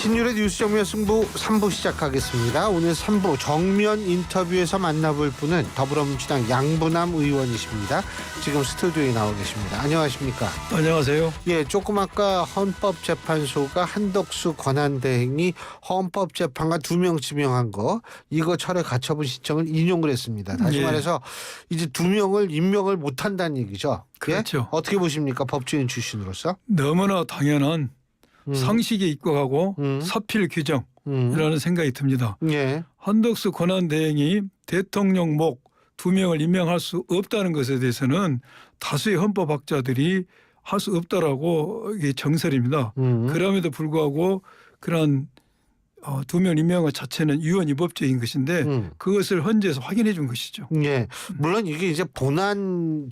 신율의 뉴스 정면 승부 3부 시작하겠습니다. 오늘 3부 정면 인터뷰에서 만나볼 분은 더불어민주당 양부남 의원이십니다. 지금 스튜디오에 나와 계십니다. 안녕하십니까? 안녕하세요. 예, 조금 아까 헌법재판소가 한덕수 권한대행이 헌법재판관 2명 지명한 거 이거 철회 가처분 신청을 인용을 했습니다. 다시 말해서 이제 2명을 임명을 못한다는 얘기죠. 그렇죠. 예? 어떻게 보십니까? 법조인 출신으로서? 너무나 당연한 상식에 입각하고 사필 규정이라는 생각이 듭니다. 예. 한덕수 권한대행이 대통령 목 2명을 임명할 수 없다는 것에 대해서는 다수의 헌법학자들이 할 수 없다라고 이게 정설입니다. 그럼에도 불구하고 그런 2명 임명한 자체는 유언유법적인 것인데 그것을 헌재에서 확인해 준 것이죠. 예. 물론 이게 이제 본안에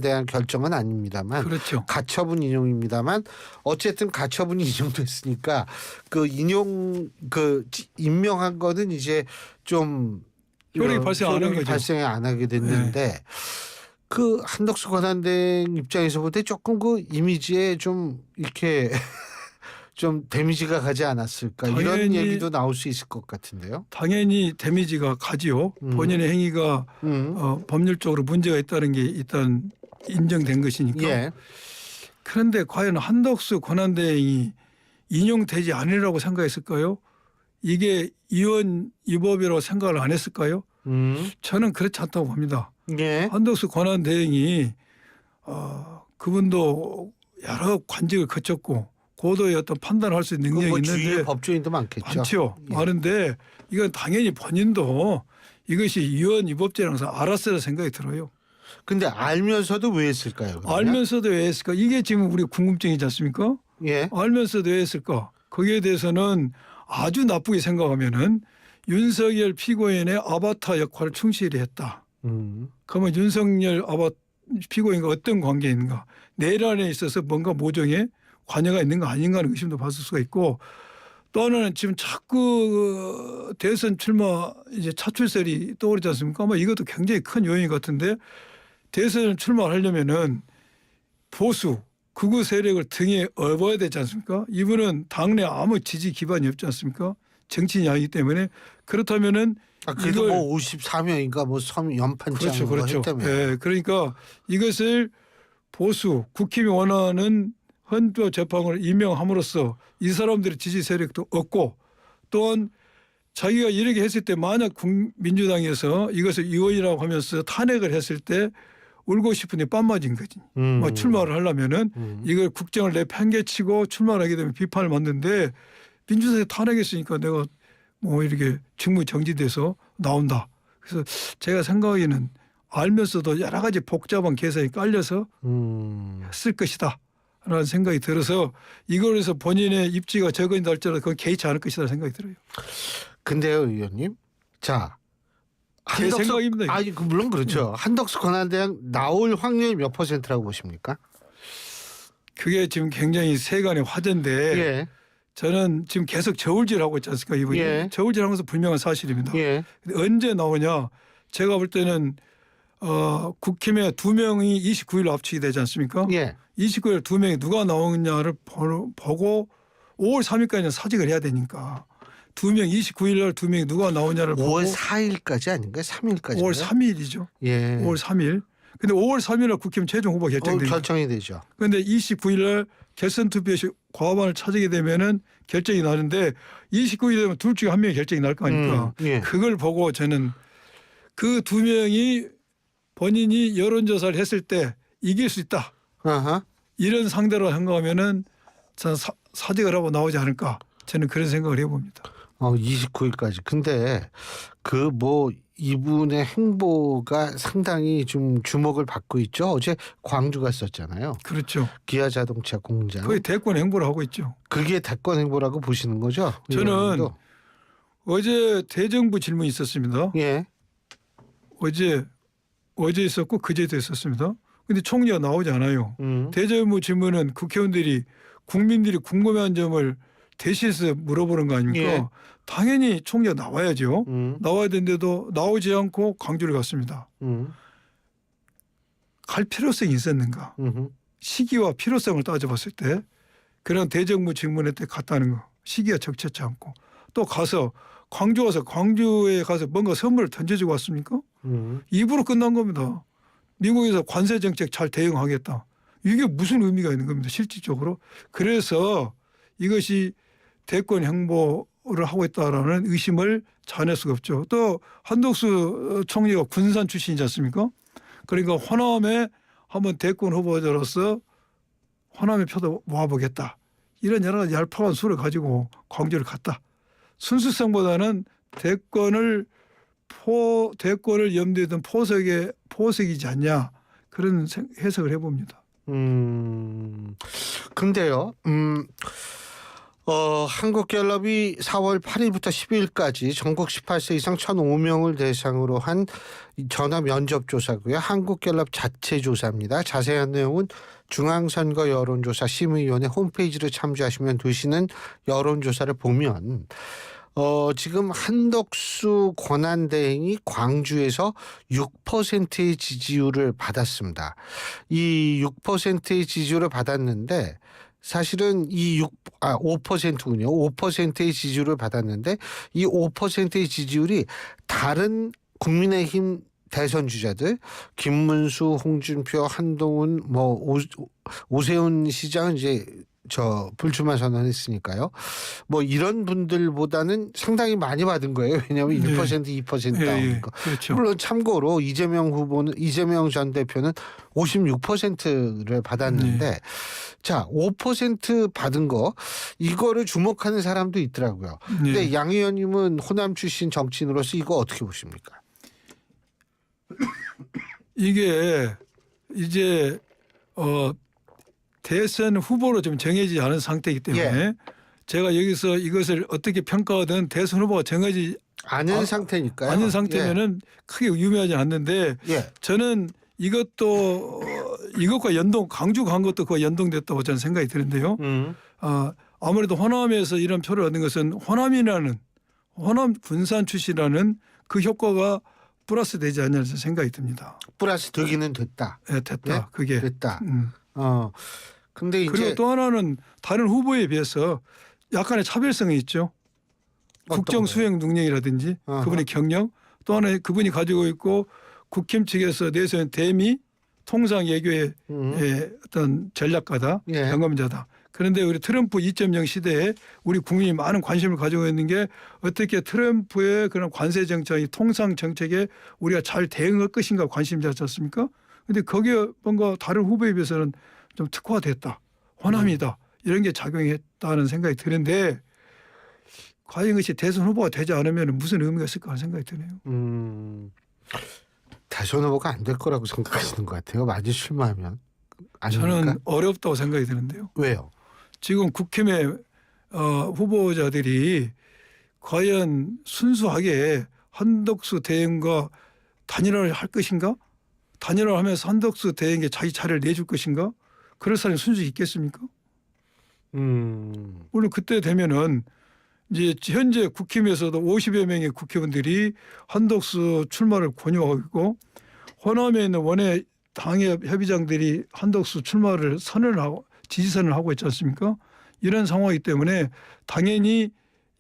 대한 결정은 아닙니다만 그렇죠. 가처분 인용입니다만 어쨌든 가처분이 인용됐으니까 그 임명한 거는 이제 좀 효력이 발생 안 한 거죠. 발생 안 하게 됐는데 그 한덕수 권한대행 입장에서 볼 때 조금 그 이미지에 좀 이렇게 좀 데미지가 가지 않았을까 이런 얘기도 나올 수 있을 것 같은데요. 당연히 데미지가 가지요. 본인의 행위가 법률적으로 문제가 있다는 게 일단 인정된 것이니까. 예. 그런데 과연 한덕수 권한대행이 인용되지 않으리라고 생각했을까요? 이게 유언유법이라고 생각을 안 했을까요? 저는 그렇지 않다고 봅니다. 예. 한덕수 권한대행이 그분도 여러 관직을 거쳤고 고도의 어떤 판단을 할 수 있는 능력이 있는데 주위에 법조인도 많겠죠. 많죠. 예. 많은데 이건 당연히 본인도 이것이 유언유법죄라는 것을 알았을 생각이 들어요. 근데 알면서도 왜 했을까요? 그러면? 알면서도 왜 했을까? 이게 지금 우리 궁금증이지 않습니까? 예. 알면서도 왜 했을까? 거기에 대해서는 아주 나쁘게 생각하면은 윤석열 피고인의 아바타 역할을 충실히 했다. 그러면 윤석열 피고인과 어떤 관계인가? 내란에 있어서 뭔가 모종의 관여가 있는 거 아닌가 하는 의심도 받을 수가 있고 또 하나는 지금 자꾸 대선 출마 이제 차출설이 떠오르지 않습니까? 아마 이것도 굉장히 큰 요인 같은데 대선 출마하려면은 보수 극우 세력을 등에 업어야 되지 않습니까? 이분은 당내 아무 지지 기반이 없지 않습니까? 정치인이 아니기 때문에 그렇다면은 그래도 뭐 54명인가 뭐 연판장 그렇죠. 했다며. 예, 그러니까 이것을 보수 국힘이 원하는 헌법재판관을 임명함으로써 이 사람들의 지지 세력도 없고 또한 자기가 이렇게 했을 때 만약 민주당에서 이것을 의원이라고 하면서 탄핵을 했을 때 울고 싶은데 빤 맞은 거지. 뭐 출마를 하려면은 이걸 국정을 내팽개치고 출마를 하게 되면 비판을 받는데 민주당이 탄핵했으니까 내가 뭐 이렇게 직무 정지돼서 나온다. 그래서 제가 생각하기에는 알면서도 여러 가지 복잡한 계산이 깔려서 했을 것이다. 라는 생각이 들어서 이걸에서 본인의 입지가 적은다 할지라도 그건 개의치 않을 것이다 생각이 들어요. 근데요, 의원님. 자, 제 생각입니다. 아니, 물론 그렇죠. 한덕수 권한대행 나올 확률이 몇 %라고 보십니까? 그게 지금 굉장히 세간의 화제인데 예. 저는 지금 계속 저울질하고 있지 않습니까? 이분이. 예. 저울질하는 것은 분명한 사실입니다. 예. 근데 언제 나오냐. 제가 볼 때는 국힘에 2명이 29일로 합치게 되지 않습니까? 예. 29일 2명이 누가 나오느냐를 보고 5월 3일까지는 사직을 해야 되니까 2명 29일 날 2명이 누가 나오냐를 5월 보고 4일까지 아닌가요? 3일까지. 5월 3일이죠. 예. 5월 3일. 근데 5월 3일 날 국힘 최종 후보 결정됩니다. 결정이 되죠. 그런데 29일 날 결선 투표에서 과반을 차지게 되면은 결정이 나는데 29일 되면 둘 중에 한 명이 결정이 날 거 아닙니까? 예. 그걸 보고 저는 그 2명이 본인이 여론조사를 했을 때 이길 수 있다. 아하. 이런 상대로 생각하면은 사직을 하고 나오지 않을까. 저는 그런 생각을 해봅니다. 29일까지. 근데 그 뭐 이분의 행보가 상당히 좀 주목을 받고 있죠. 어제 광주 갔었잖아요. 그렇죠. 기아 자동차 공장. 거의 대권 행보를 하고 있죠. 그게 대권 행보라고 보시는 거죠? 저는 의원님도? 어제 대정부 질문이 있었습니다. 예. 어제 있었고 그제도 있었습니다. 근데 총리가 나오지 않아요. 대정부 질문은 국회의원들이 국민들이 궁금해한 점을 대신해서 물어보는 거 아닙니까? 예. 당연히 총리가 나와야죠. 나와야 되는데도 나오지 않고 광주를 갔습니다. 갈 필요성이 있었는가? 시기와 필요성을 따져봤을 때 그런 대정부 질문회 때 갔다는 거 시기가 적절치 않고 또 가서 광주에 가서 뭔가 선물을 던져주고 왔습니까? 입으로 끝난 겁니다. 미국에서 관세 정책 잘 대응하겠다. 이게 무슨 의미가 있는 겁니다. 실질적으로. 그래서 이것이 대권 행보를 하고 있다라는 의심을 자아낼 수가 없죠. 또 한덕수 총리가 군산 출신이지 않습니까? 그러니까 호남에 한번 대권 후보자로서 호남의 표도 모아보겠다. 이런 여러 가지 얄팍한 수를 가지고 광주를 갔다. 순수성보다는 대권을 염두에 둔 포석이지 않냐 그런 해석을 해봅니다. 근데요. 한국갤럽이 4월 8일부터 12일까지 전국 18세 이상 1,005명을 대상으로 한 전화 면접 조사고요. 한국갤럽 자체 조사입니다. 자세한 내용은 중앙선거 여론조사 심의위원회 홈페이지를 참조하시면 되시는 여론조사를 보면 지금 한덕수 권한대행이 광주에서 6%의 지지율을 받았습니다. 이 6%의 지지율을 받았는데 사실은 5%군요. 5%의 지지율을 받았는데 이 5%의 지지율이 다른 국민의힘 대선 주자들 김문수, 홍준표, 한동훈, 오세훈 시장은 이제 불출마 선언했으니까요. 이런 분들보다는 상당히 많이 받은 거예요. 왜냐하면 1%, 2% 나오니까. 그렇죠. 물론 참고로 이재명 전 대표는 56%를 받았는데 자, 5% 받은 거 이거를 주목하는 사람도 있더라고요. 근데 양 의원님은 호남 출신 정치인으로서 이거 어떻게 보십니까? 이게 이제 대선 후보로 좀 정해지지 않은 상태이기 때문에 제가 여기서 이것을 어떻게 평가하든 대선 후보가 정해지지 않은 상태니까요. 않은 상태면은 크게 유명하지 않는데 저는 이것과 광주 간 것도 그와 연동됐다고 저는 생각이 드는데요. 아무래도 호남에서 이런 표를 얻는 것은 호남 군산 출신이라는 그 효과가 플러스 되지 않냐는 생각이 듭니다. 플러스 되기는 됐다. 네, 됐다. 예? 그게 됐다. 근데 이제 그리고 또 하나는 다른 후보에 비해서 약간의 차별성이 있죠. 국정 수행 능력이라든지 그분의 경력, 또 하나 그분이 가지고 있고 국힘 측에서 내세운 대미 통상 외교의 어떤 전략가다, 경험자다. 그런데 우리 트럼프 2.0 시대에 우리 국민이 많은 관심을 가지고 있는 게 어떻게 트럼프의 그런 관세 정책이 통상 정책에 우리가 잘 대응할 것인가 관심이지 않습니까? 그런데 거기에 뭔가 다른 후보에 비해서는 좀 특화됐다. 호남이다. 이런 게 작용했다는 생각이 드는데 과연 이것이 대선 후보가 되지 않으면 무슨 의미가 있을까 하는 생각이 드네요. 대선 후보가 안 될 거라고 생각하시는 것 같아요. 만약 출마하면. 아닙니까? 저는 어렵다고 생각이 드는데요. 왜요? 지금 국힘의 후보자들이 과연 순수하게 한덕수 대행과 단일화를 할 것인가? 단일화를 하면서 한덕수 대행에게 자기 차례를 내줄 것인가? 그럴 사람이 순수히 있겠습니까? 물론 그때 되면은 이제 현재 국힘에서도 50여 명의 국회의원들이 한덕수 출마를 권유하고 있고 호남에 있는 원외 당의 협의장들이 한덕수 출마를 지지선을 하고 있지 않습니까? 이런 상황이기 때문에 당연히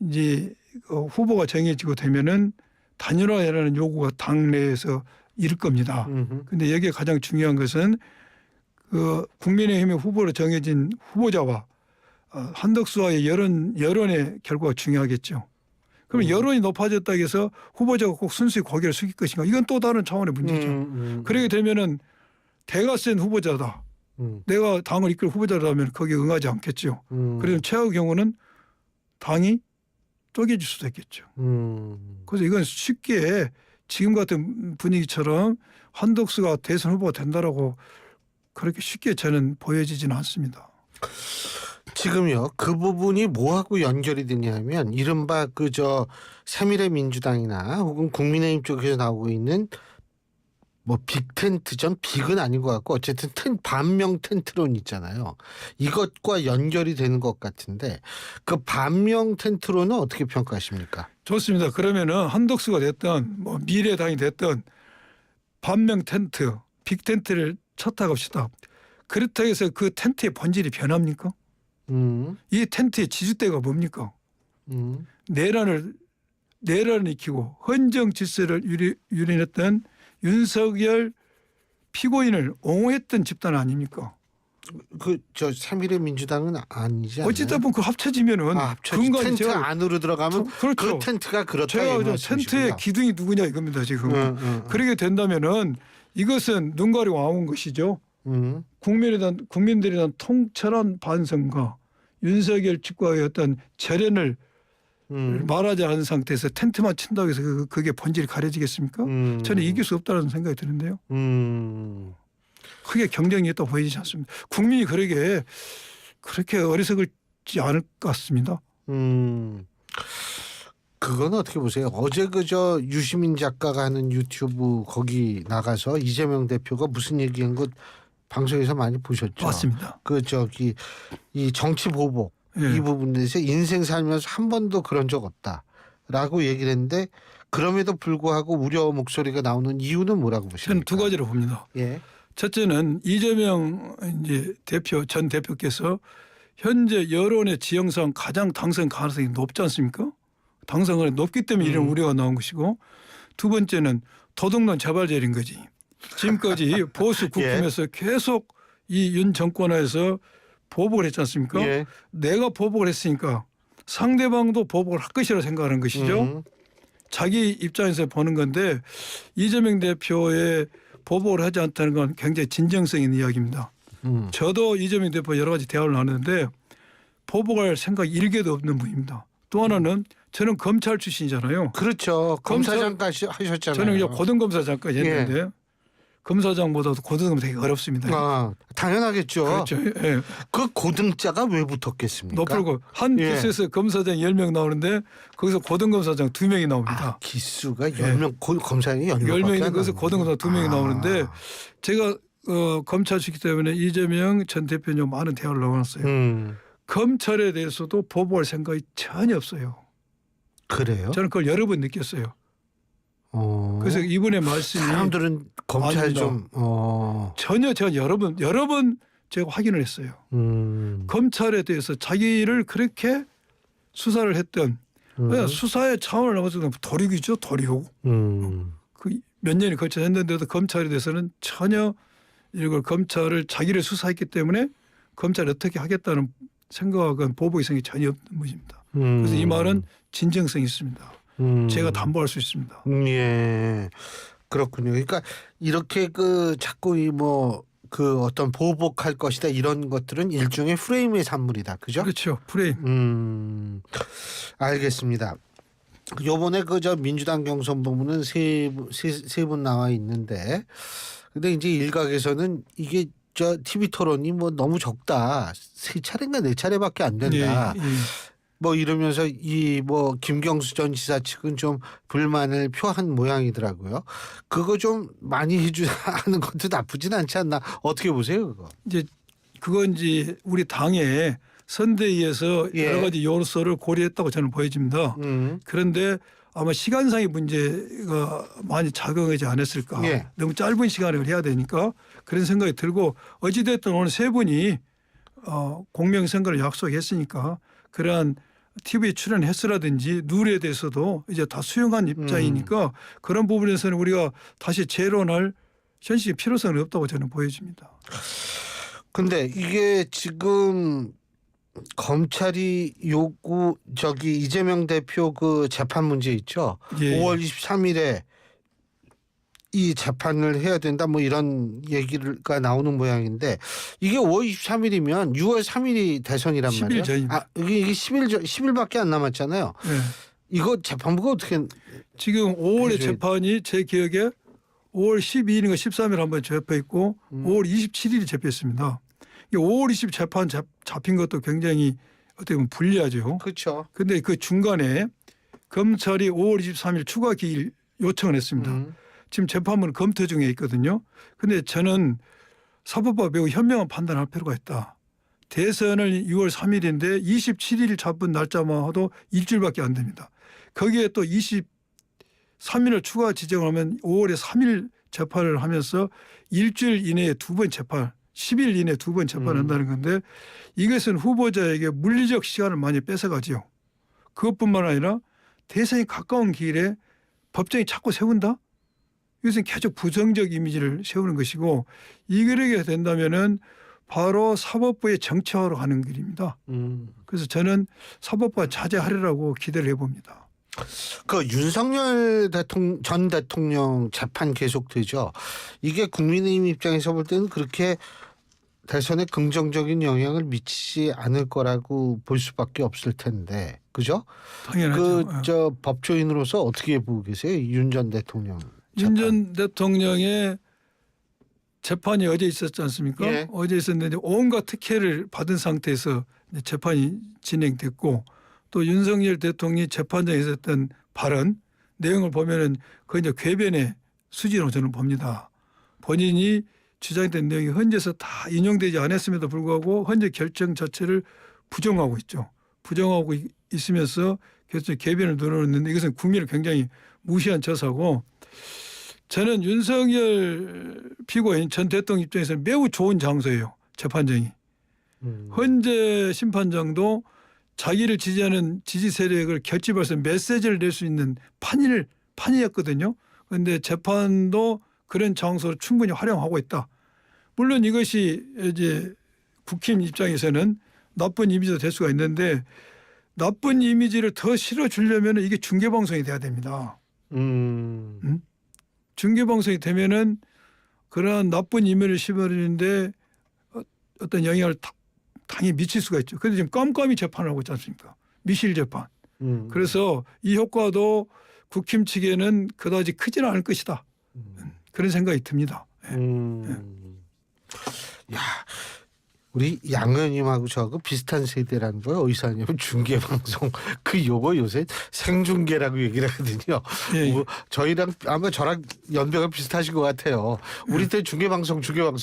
이제 후보가 정해지고 되면은 단일화라는 요구가 당내에서 이를 겁니다. 그런데 여기에 가장 중요한 것은 그 국민의힘의 후보로 정해진 후보자와 한덕수와의 여론의 결과가 중요하겠죠. 그러면 여론이 높아졌다고 해서 후보자가 꼭 순수히 고개를 숙일 것인가? 이건 또 다른 차원의 문제죠. 그렇게 되면은 대가 센 후보자다. 내가 당을 이끌 후보자라면 거기에 응하지 않겠죠. 그러면 최악의 경우는 당이 쪼개질 수도 있겠죠. 그래서 이건 쉽게 지금 같은 분위기처럼 한덕수가 대선 후보가 된다라고 그렇게 쉽게 저는 보여지지는 않습니다. 지금요 그 부분이 뭐하고 연결이 되냐면 이른바 새미래민주당이나 혹은 국민의힘 쪽에서 나오고 있는 빅텐트전 빅은 아닌 것 같고 어쨌든 반명 텐트론 있잖아요. 이것과 연결이 되는 것 같은데 그 반명 텐트론은 어떻게 평가하십니까? 좋습니다. 그러면은 한덕수가 됐든 미래당이 됐든 반명 텐트, 빅텐트를 쳤다 갑시다. 그렇다고 해서 그 텐트의 본질이 변합니까? 이 텐트의 지주대가 뭡니까? 내란을 익히고 헌정 질서를 유린했던 윤석열 피고인을 옹호했던 집단 아닙니까? 저 3.1의 민주당은 아니지 않나요? 어찌됐든 그 합쳐지면은 텐트 안으로 들어가면 그렇죠. 그 텐트가 그렇다. 제가 텐트의 기둥이 누구냐 이겁니다 지금. 그렇게 된다면은 이것은 눈 가리고 아온 것이죠. 국민들에 대한 통철한 반성과 윤석열 측과의 어떤 절연을 말하지 않은 상태에서 텐트만 친다고 해서 그게 본질이 가려지겠습니까? 저는 이길 수 없다는 생각이 드는데요. 크게 경쟁이 있다고 보이지 않습니다. 국민이 그렇게 어리석을지 않을 것 같습니다. 그건 어떻게 보세요? 어제 그저 유시민 작가가 하는 유튜브 거기 나가서 이재명 대표가 무슨 얘기한 것 방송에서 많이 보셨죠? 맞습니다. 이 정치 보복 이 부분에서 인생 살면서 한 번도 그런 적 없다라고 얘기를 했는데 그럼에도 불구하고 우려 목소리가 나오는 이유는 뭐라고 보십니까? 저는 두 가지로 봅니다. 예. 첫째는 이재명 전 대표께서 현재 여론의 지형상 가장 당선 가능성이 높지 않습니까? 당선이 높기 때문에 이런 우려가 나온 것이고 두 번째는 도둑놈 자발절인 거지. 지금까지 보수 국힘에서 계속 이 윤 정권에서 보복을 했지 않습니까? 예. 내가 보복을 했으니까 상대방도 보복을 할 것이라고 생각하는 것이죠. 자기 입장에서 보는 건데 이재명 대표의 보복을 하지 않다는 건 굉장히 진정성 있는 이야기입니다. 저도 이재명 대표 여러 가지 대화를 나누는데 보복할 생각이 일개도 없는 분입니다. 또 하나는 저는 검찰 출신이잖아요. 그렇죠. 검사장까지 하셨잖아요. 저는 이제 고등검사장까지 했는데 검사장보다도 고등은 되게 어렵습니다. 당연하겠죠. 그렇죠. 예. 그 고등자가 왜 붙었겠습니까? 높고 한 부서에서 검사장 10명 나오는데 거기서 고등검사장 2명이 나옵니다. 기수가 10명 검사장이 10명이 거기서 고등검사 2명이 나오는데 제가 검찰 출기 때문에 이재명 전 대표님 많은 대화를 나눴어요. 검찰에 대해서도 보복할 생각이 전혀 없어요. 그래요? 저는 그걸 여러 번 느꼈어요. 그래서 이분의 말씀이 사람들은 검찰 좀 전혀 제가 여러 번 제가 확인을 했어요. 검찰에 대해서 자기를 그렇게 수사를 했던 수사의 차원을 넘어서 도륙이죠. 도륙. 그 몇 년이 걸쳐 했는데도 검찰에 대해서는 전혀 이걸 검찰을 자기를 수사했기 때문에 검찰이 어떻게 하겠다는 생각은 보복의 생각이 전혀 없는 분입니다. 그래서 이 말은 진정성이 있습니다. 제가 담보할 수 있습니다. 예, 그렇군요. 그러니까 이렇게 자꾸 어떤 보복할 것이다 이런 것들은 일종의 프레임의 산물이다, 그죠? 그렇죠, 프레임. 알겠습니다. 요번에 저 민주당 경선 부문은 세 분 나와 있는데, 근데 이제 일각에서는 이게 TV 토론이 너무 적다, 3차례인가 4차례밖에 안 된다. 이러면서 김경수 전 지사 측은 좀 불만을 표한 모양이더라고요. 그거 좀 많이 해주는 것도 나쁘진 않지 않나? 어떻게 보세요, 그거? 그건 우리 당의 선대위에서 여러 가지 요소를 고려했다고 저는 보여집니다. 그런데 아마 시간상의 문제가 많이 작용하지 않았을까. 너무 짧은 시간을 해야 되니까 그런 생각이 들고 어찌됐든 오늘 세 분이 공명선거를 약속했으니까 그러한 TV 출연했으라든지 룰에 대해서도 이제 다 수용한 입장이니까 그런 부분에서는 우리가 다시 재론할 현실의 필요성은 없다고 저는 보여집니다. 근데 이게 지금 검찰이 이재명 대표 재판 문제 있죠. 5월 23일에 이 재판을 해야 된다 이런 얘기가 나오는 모양인데 이게 5월 23일이면 6월 3일이 대선이란 말이에요. 10일 전입니다. 이게 10일밖에 안 남았잖아요. 이거 재판부가 어떻게 지금 5월에 재판이 제 기억에 5월 12일인가 13일 한번 접했고 5월 27일이 접했습니다. 5월 20일 재판 잡힌 것도 굉장히 어떻게 보면 불리하죠. 그렇죠. 그런데 그 중간에 검찰이 5월 23일 추가 기일 요청을 했습니다. 지금 재판부는 검토 중에 있거든요. 그런데 저는 사법부가 매우 현명한 판단을 할 필요가 있다. 대선을 6월 3일인데 27일 잡은 날짜만 해도 일주일밖에 안 됩니다. 거기에 또 23일을 추가 지정하면 5월에 3일 재판을 하면서 일주일 이내에 2번 재판 10일 이내 2번 재판한다는 건데 이것은 후보자에게 물리적 시간을 많이 뺏어가지요. 그것뿐만 아니라 대선이 가까운 기일에 법정이 자꾸 세운다? 이것은 계속 부정적 이미지를 세우는 것이고 이렇게 된다면은 바로 사법부의 정치화로 가는 길입니다. 그래서 저는 사법부가 자제하리라고 기대를 해봅니다. 그 윤석열 전 대통령 재판 계속되죠. 이게 국민의힘 입장에서 볼 때는 그렇게 대선에 긍정적인 영향을 미치지 않을 거라고 볼 수밖에 없을 텐데, 그죠? 당연하죠. 저 법조인으로서 어떻게 보고 계세요, 윤 전 대통령? 윤 전 대통령의 재판이 어제 있었지 않습니까? 예. 어제 있었는데 온갖 특혜를 받은 상태에서 이제 재판이 진행됐고 또 윤석열 대통령이 재판장에 있었던 발언 내용을 보면은 거의 이제 궤변의 수지로 저는 봅니다. 본인이 주장했던 내용이 헌재에서 다 인용되지 않았음에도 불구하고 헌재 결정 자체를 부정하고 있죠. 부정하고 있으면서 계속 궤변을 늘어놓는데 이것은 국민을 굉장히 무시한 처사고 저는 윤석열 피고인 전 대통령 입장에서는 매우 좋은 장소예요. 재판장이. 헌재 심판장도 자기를 지지하는 지지 세력을 결집해서 메시지를 낼 수 있는 판이었거든요. 그런데 재판도 그런 장소를 충분히 활용하고 있다. 물론 이것이 이제 국힘 입장에서는 나쁜 이미지가 될 수가 있는데 나쁜 이미지를 더 실어주려면 이게 중계방송이 돼야 됩니다. 중계방송이 되면은 그러한 나쁜 이미지를 심어주는데 어떤 영향을 당연히 미칠 수가 있죠. 그런데 지금 깜깜이 재판을 하고 있지 않습니까? 미실 재판. 그래서 이 효과도 국힘 측에는 그다지 크지는 않을 것이다. 그런 생각이 듭니다. 야, 우리 양 의원님하고 저하고 비슷한 세대라는 거예요. 어디서 하냐면 중계방송. 그 요거 요새 생중계라고 얘기를 하거든요. 예. 뭐 저희랑 아마 저랑 연배가 비슷하신 것 같아요. 우리 때 중계방송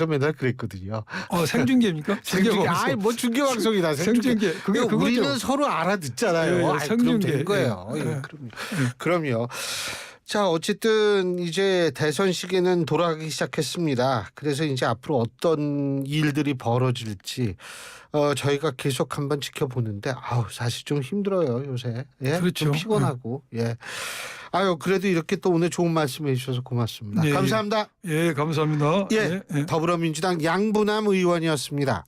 맨날 그랬거든요. 생중계입니까? 생중계. 아이 뭐 중계방송이다. 생중계. 그게 그거죠. 우리는 서로 알아듣잖아요. 예, 아이, 그럼 된 거예요. 예. 예, 그럼요. 자, 어쨌든 이제 대선 시기는 돌아가기 시작했습니다. 그래서 이제 앞으로 어떤 일들이 벌어질지 저희가 계속 한번 지켜보는데 사실 좀 힘들어요, 요새. 예? 그렇죠. 좀 피곤하고. 예. 그래도 이렇게 또 오늘 좋은 말씀 해주셔서 고맙습니다. 예, 감사합니다. 예, 감사합니다. 예, 더불어민주당 양부남 의원이었습니다.